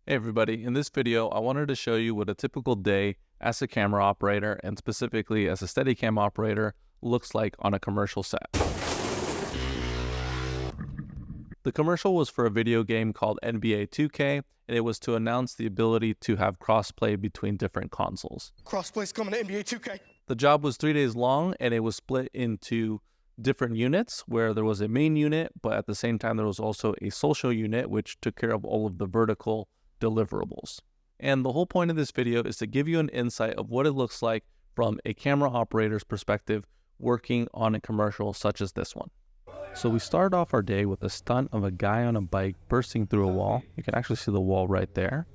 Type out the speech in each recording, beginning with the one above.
Hey everybody, in this video, I wanted to show you what a typical day as a camera operator and specifically as a Steadicam operator looks like on a commercial set. The commercial was for a video game called NBA 2K, and it was to announce the ability to have crossplay between different consoles. Crossplay's coming to NBA 2K. The job was 3 days long, and it was split into different units where there was a main unit, but at the same time there was also a social unit which took care of all of the vertical deliverables. And the whole point of this video is to give you an insight of what it looks like from a camera operator's perspective working on a commercial such as this one. So we started off our day with a stunt of a guy on a bike bursting through a wall. You can actually see the wall right there.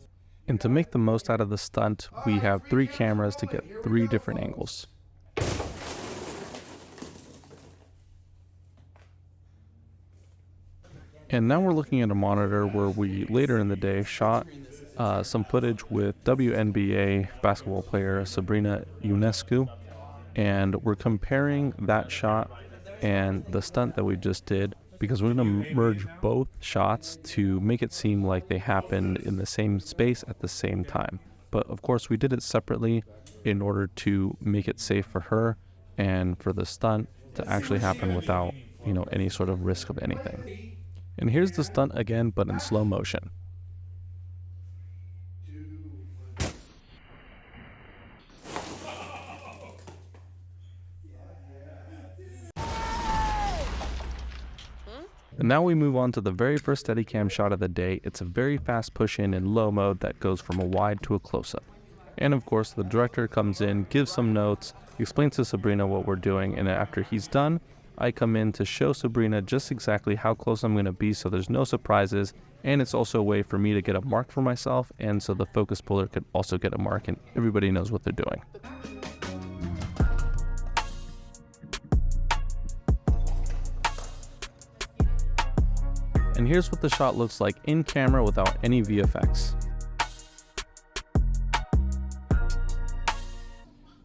And to make the most out of the stunt, we have 3 cameras to get 3 different angles. And now we're looking at a monitor where we later in the day shot some footage with WNBA basketball player Sabrina Ionescu, and we're comparing that shot and the stunt that we just did because we're going to merge both shots to make it seem like they happened in the same space at the same time. But of course we did it separately in order to make it safe for her and for the stunt to actually happen without, any sort of risk of anything. And here's the stunt again, but in slow motion. And now we move on to the very first Steadicam shot of the day. It's a very fast push-in low mode that goes from a wide to a close-up. And of course, the director comes in, gives some notes, explains to Sabrina what we're doing, and after he's done, I come in to show Sabrina just exactly how close I'm going to be so there's no surprises, and it's also a way for me to get a mark for myself, and so the focus puller could also get a mark and everybody knows what they're doing. And here's what the shot looks like in camera without any VFX.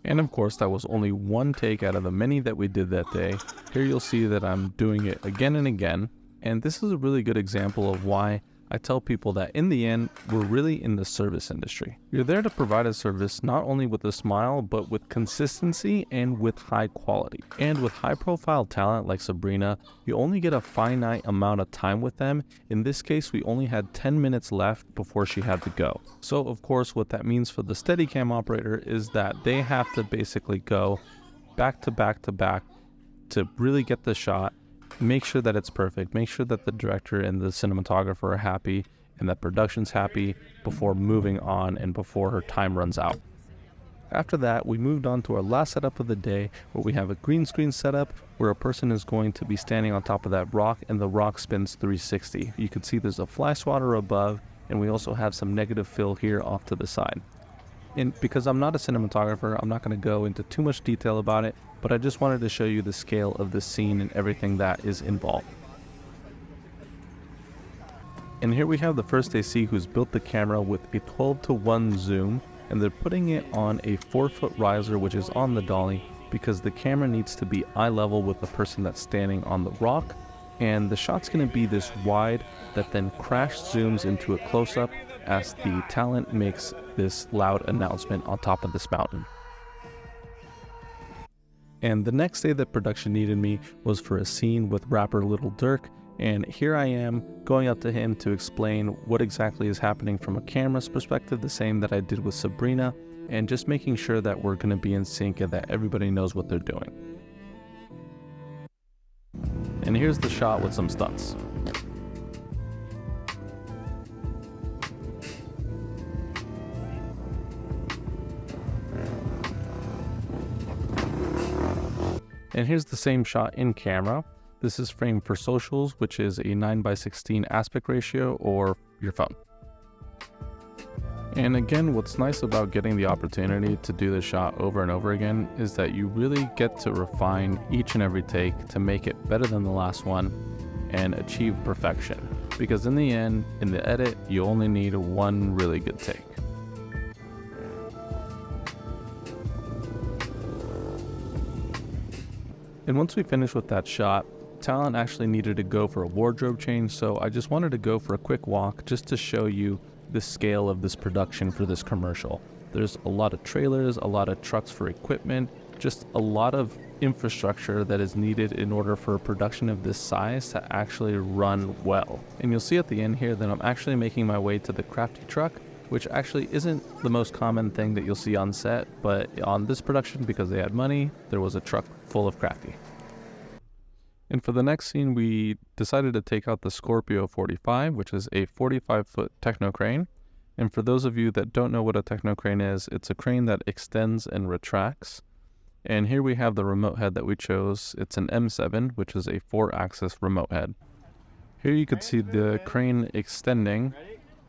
And of course, that was only one take out of the many that we did that day. Here you'll see that I'm doing it again and again. And this is a really good example of why I tell people that in the end, we're really in the service industry. You're there to provide a service not only with a smile, but with consistency and with high quality. And with high profile talent like Sabrina, you only get a finite amount of time with them. In this case, we only had 10 minutes left before she had to go. So of course, what that means for the Steadicam operator is that they have to basically go back to back to back to really get the shot, make sure that it's perfect, make sure that the director and the cinematographer are happy and that production's happy before moving on and before her time runs out. After that, we moved on to our last setup of the day where we have a green screen setup where a person is going to be standing on top of that rock and the rock spins 360. You can see there's a fly swatter above and we also have some negative fill here off to the side. And because I'm not a cinematographer, I'm not going to go into too much detail about it, but I just wanted to show you the scale of the scene and everything that is involved. And here we have the first AC who's built the camera with a 12:1 zoom, and they're putting it on a 4-foot riser which is on the dolly because the camera needs to be eye level with the person that's standing on the rock, and the shot's going to be this wide that then crash zooms into a close-up as the talent makes this loud announcement on top of this mountain. And the next day that production needed me was for a scene with rapper Lil Durk, and here I am going up to him to explain what exactly is happening from a camera's perspective, the same that I did with Sabrina, and just making sure that we're going to be in sync and that everybody knows what they're doing. And here's the shot with some stunts. And here's the same shot in camera. This is framed for socials, which is a 9:16 aspect ratio or your phone. And again, what's nice about getting the opportunity to do this shot over and over again is that you really get to refine each and every take to make it better than the last one and achieve perfection. Because in the end, in the edit, you only need one really good take. And once we finished with that shot, talent actually needed to go for a wardrobe change, so I just wanted to go for a quick walk just to show you the scale of this production for this commercial. There's a lot of trailers, a lot of trucks for equipment, just a lot of infrastructure that is needed in order for a production of this size to actually run well. And you'll see at the end here that I'm actually making my way to the Crafty truck, which actually isn't the most common thing that you'll see on set, but on this production, because they had money, there was a truck full of Crafty. And for the next scene, we decided to take out the Scorpio 45, which is a 45-foot techno crane. And for those of you that don't know what a techno crane is, it's a crane that extends and retracts. And here we have the remote head that we chose. It's an M7, which is a 4-axis remote head. Here you can see the crane extending,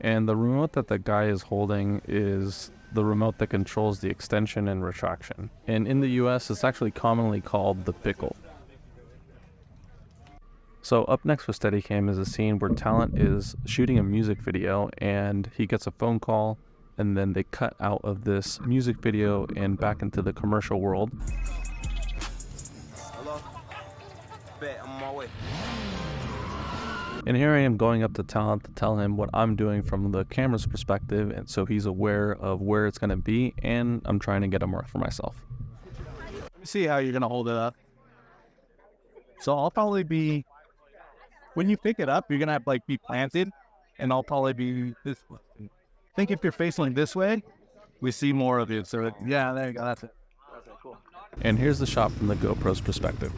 and the remote that the guy is holding is the remote that controls the extension and retraction. And in the US, it's actually commonly called the pickle. So up next with Steadicam is a scene where Talent is shooting a music video, and he gets a phone call, and then they cut out of this music video and back into the commercial world. Hello? Bet, I'm on my way. And here I am going up to Talent to tell him what I'm doing from the camera's perspective, and so he's aware of where it's going to be, and I'm trying to get him work for myself. Let me see how you're going to hold it up. So I'll probably be, when you pick it up, you're going to have like be planted, and I'll probably be this way. I think if you're facing this way, we see more of you. So yeah, there you go. That's it. Okay, cool. And here's the shot from the GoPro's perspective.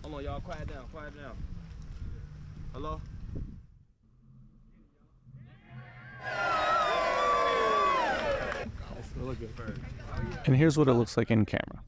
Hold on, y'all. Quiet down. Quiet down. Hello? That's really good. And here's what it looks like in camera.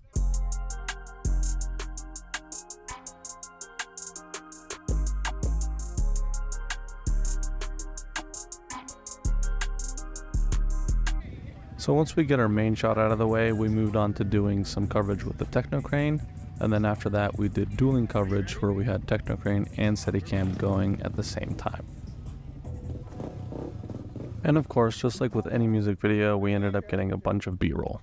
So once we get our main shot out of the way, we moved on to doing some coverage with the techno crane, and then after that we did dueling coverage where we had techno crane and Steadicam going at the same time. And of course, just like with any music video, we ended up getting a bunch of B-roll.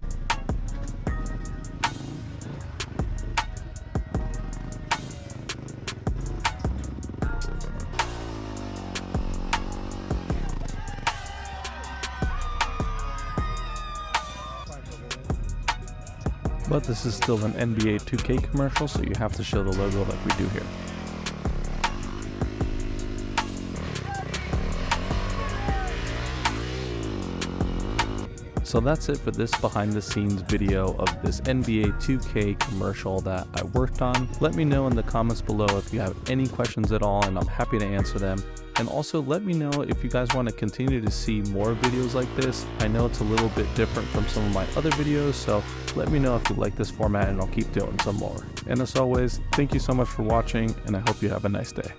But this is still an NBA 2K commercial, so you have to show the logo like we do here. So that's it for this behind the scenes video of this NBA 2K commercial that I worked on. Let me know in the comments below if you have any questions at all, and I'm happy to answer them. And also let me know if you guys want to continue to see more videos like this. I know it's a little bit different from some of my other videos, so let me know if you like this format and I'll keep doing some more. And as always, thank you so much for watching, and I hope you have a nice day.